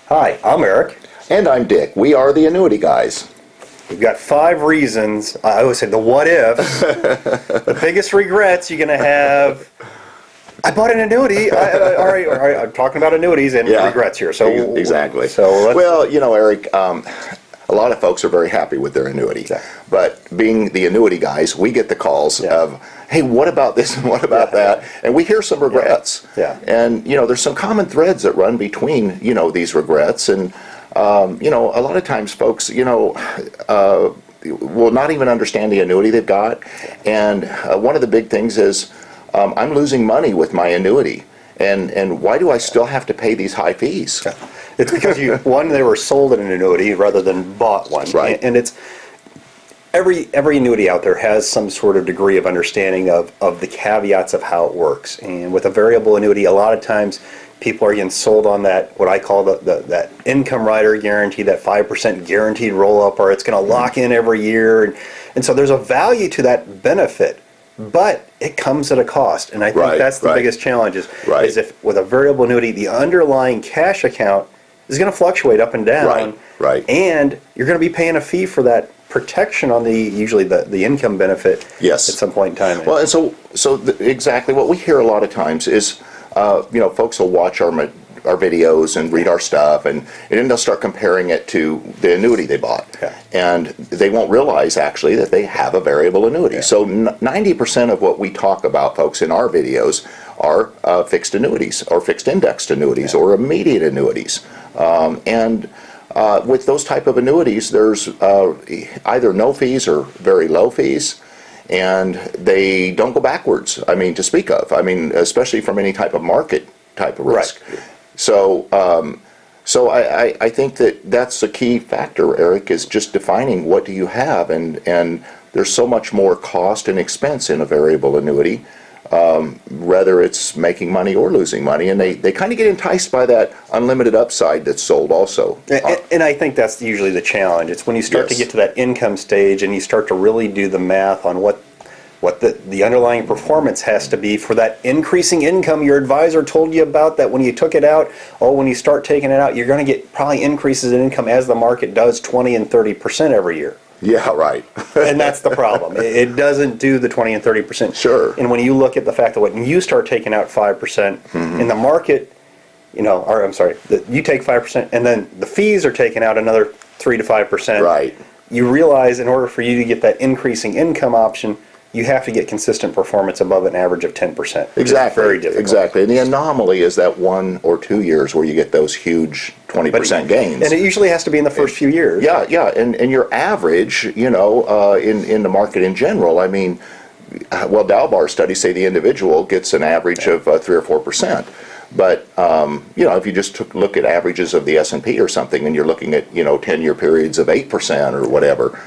Hi, I'm Eric. And I'm Dick. We are the Annuity Guys. We've got 5 reasons. I always say the what ifs, the biggest regrets you're going to have. I bought an annuity. All right, I'm talking about annuities and regrets here. So exactly. So well, Eric, a lot of folks are very happy with their annuity. Yeah. But being the annuity guys, we get the calls of, hey, what about this and what about that? And we hear some regrets. Yeah. And, there's some common threads that run between, these regrets. And, a lot of times folks, will not even understand the annuity they've got. And one of the big things is, I'm losing money with my annuity. And why do I still have to pay these high fees? It's because they were sold an annuity rather than bought one. Right. And it's every annuity out there has some sort of degree of understanding of the caveats of how it works. And with a variable annuity, a lot of times people are getting sold on that, what I call that income rider guarantee, that 5% guaranteed roll up, or it's going to lock in every year. And so there's a value to that benefit. But it comes at a cost, and I think that's the biggest challenge is if with a variable annuity, the underlying cash account is going to fluctuate up and down, and you're going to be paying a fee for that protection on usually the income benefit at some point in time. Well, and so exactly what we hear a lot of times is, folks will watch our videos and read our stuff, and then they'll start comparing it to the annuity they bought. And they won't realize actually that they have a variable annuity. So 90% of what we talk about, folks, in our videos are fixed annuities or fixed indexed annuities or immediate annuities. With those type of annuities, there's either no fees or very low fees. And they don't go backwards, to speak of. Especially from any type of market type of risk. So I think that's the key factor, Eric, is just defining what do you have, and there's so much more cost and expense in a variable annuity, whether it's making money or losing money, and they kind of get enticed by that unlimited upside that's sold also. And I think that's usually the challenge. It's when you start to get to that income stage and you start to really do the math on what the underlying performance has to be for that increasing income your advisor told you about, that when you took it out, when you start taking it out, you're going to get probably increases in income as the market does 20 and 30% every year. Yeah, right. And that's the problem. It doesn't do the 20 and 30%. Sure. And when you look at the fact that when you start taking out 5% in the market, you take 5% and then the fees are taking out another 3 to 5%. Right. You realize in order for you to get that increasing income option, you have to get consistent performance above an average of 10%. Exactly. Very difficult. Exactly. And the anomaly is that 1 or 2 years where you get those huge 20% gains. And it usually has to be in the first few years. Yeah. And your average, in the market in general, Dalbar studies say the individual gets an average of 3 or 4%. But, if you just look at averages of the S&P or something, and you're looking at, 10-year periods of 8% or whatever,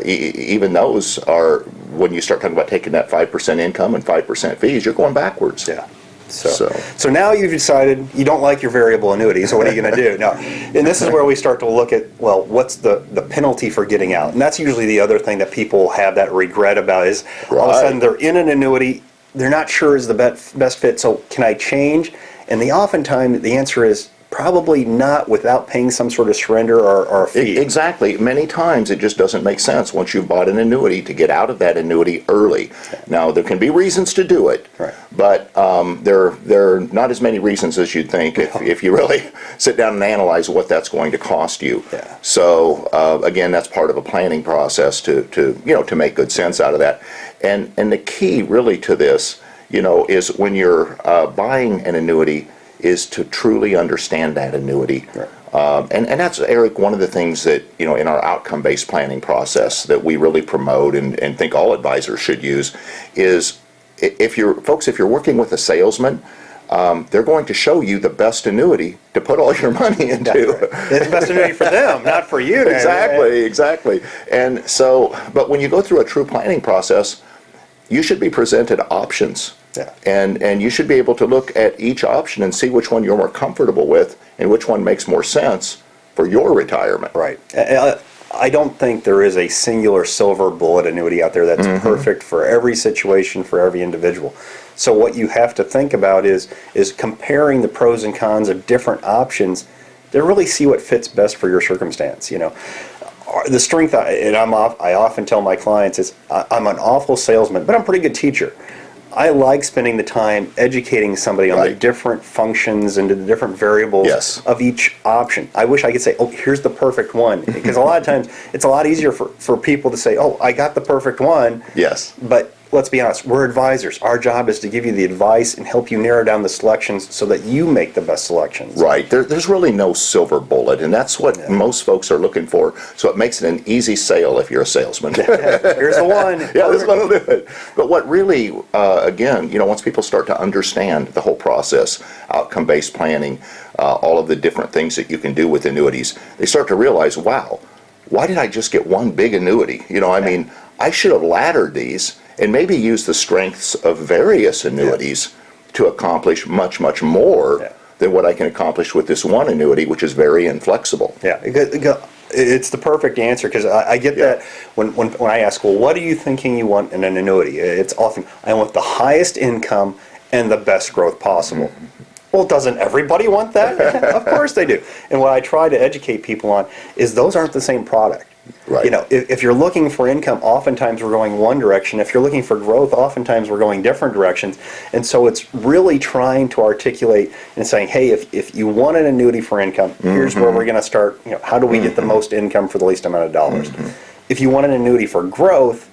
even those are, when you start talking about taking that 5% income and 5% fees, you're going backwards. Yeah. So now you've decided you don't like your variable annuity, so what are you going to do? Now, and this is where we start to look at, what's the penalty for getting out? And that's usually the other thing that people have that regret about is all of a sudden they're in an annuity, they're not sure is the best fit, so can I change? And oftentimes the answer is probably not without paying some sort of surrender or a fee. Exactly. Many times it just doesn't make sense once you've bought an annuity to get out of that annuity early. Now, there can be reasons to do it, but there are not as many reasons as you'd think if you really sit down and analyze what that's going to cost you. So, again, that's part of a planning process to make good sense out of that. And the key really to this, is when you're buying an annuity, is to truly understand that annuity. And that's, Eric, one of the things that, in our outcome-based planning process that we really promote and think all advisors should use is if you're working with a salesman, they're going to show you the best annuity to put all your money into. It's the best annuity for them, not for you. Exactly. And so, but when you go through a true planning process, you should be presented options. And you should be able to look at each option and see which one you're more comfortable with and which one makes more sense for your retirement. Right. I don't think there is a singular silver bullet annuity out there that's perfect for every situation, for every individual. So what you have to think about is comparing the pros and cons of different options They really see what fits best for your circumstance. The strength, I often tell my clients is I'm an awful salesman, but I'm a pretty good teacher. I like spending the time educating somebody on the Right. different functions and the different variables Yes. of each option. I wish I could say, oh, here's the perfect one. Because a lot of times it's a lot easier for people to say, oh, I got the perfect one. Yes. But let's be honest, we're advisors. Our job is to give you the advice and help you narrow down the selections so that you make the best selections. Right. There's really no silver bullet, and that's what most folks are looking for. So it makes it an easy sale if you're a salesman. Here's the one. Yeah, this one will do it. But what really, again, once people start to understand the whole process, outcome-based planning, all of the different things that you can do with annuities, they start to realize, wow, why did I just get one big annuity? I mean, I should have laddered these and maybe use the strengths of various annuities to accomplish much, much more than what I can accomplish with this one annuity, which is very inflexible. Yeah, it's the perfect answer because I get that when I ask, well, what are you thinking you want in an annuity? It's often, I want the highest income and the best growth possible. Well, doesn't everybody want that? Of course they do. And what I try to educate people on is those aren't the same product. Right. If you're looking for income, oftentimes we're going one direction. If you're looking for growth, oftentimes we're going different directions. And so it's really trying to articulate and saying, hey, if you want an annuity for income, here's where we're going to start. How do we get the most income for the least amount of dollars? If you want an annuity for growth,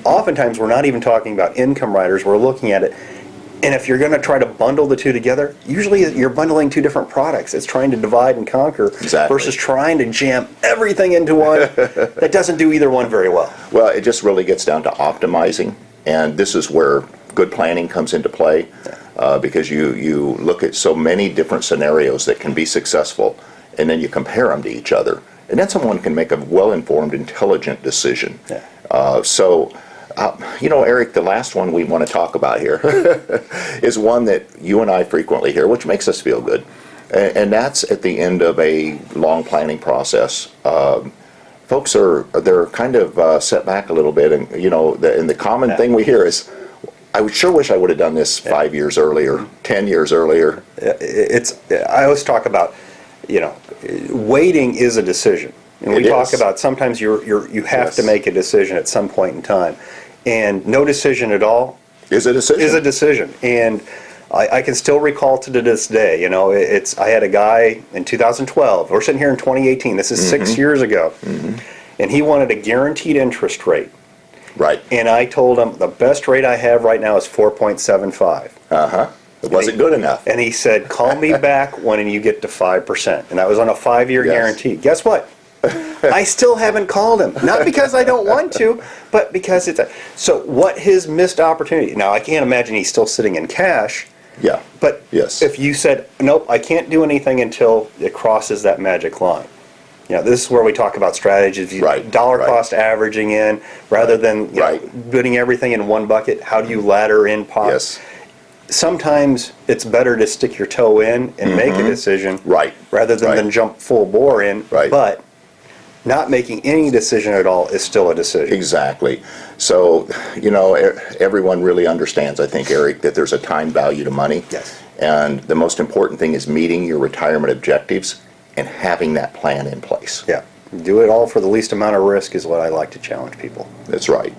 oftentimes we're not even talking about income riders. We're looking at it. And if you're going to try to bundle the two together, usually you're bundling two different products. It's trying to divide and conquer versus trying to jam everything into one that doesn't do either one very well. Well, it just really gets down to optimizing, and this is where good planning comes into play because you look at so many different scenarios that can be successful, and then you compare them to each other. And then someone can make a well-informed, intelligent decision. Eric, the last one we want to talk about here is one that you and I frequently hear, which makes us feel good. And that's at the end of a long planning process. Folks they're kind of set back a little bit, and the common thing we hear is, I sure wish I would have done this 5 years earlier, 10 years earlier. I always talk about, waiting is a decision. And we talk about sometimes you have to make a decision at some point in time. And no decision at all is a decision. And I can still recall to this day, I had a guy in 2012, we're sitting here in 2018, this is 6 years ago, and he wanted a guaranteed interest rate. Right. And I told him, the best rate I have right now is 4.75. It wasn't good enough. And he said, call me back when you get to 5%. And that was on a 5-year guarantee. Guess what? I still haven't called him. Not because I don't want to, but because it's so what his missed opportunity. Now, I can't imagine he's still sitting in cash. Yeah. But if you said, nope, I can't do anything until it crosses that magic line. This is where we talk about strategies. Dollar cost averaging in rather than putting everything in one bucket. How do you ladder in pots? Sometimes it's better to stick your toe in and make a decision rather than jump full bore in. But not making any decision at all is still a decision. Exactly. So, everyone really understands, I think, Eric, that there's a time value to money. Yes. And the most important thing is meeting your retirement objectives and having that plan in place. Yeah. Do it all for the least amount of risk is what I like to challenge people. That's right.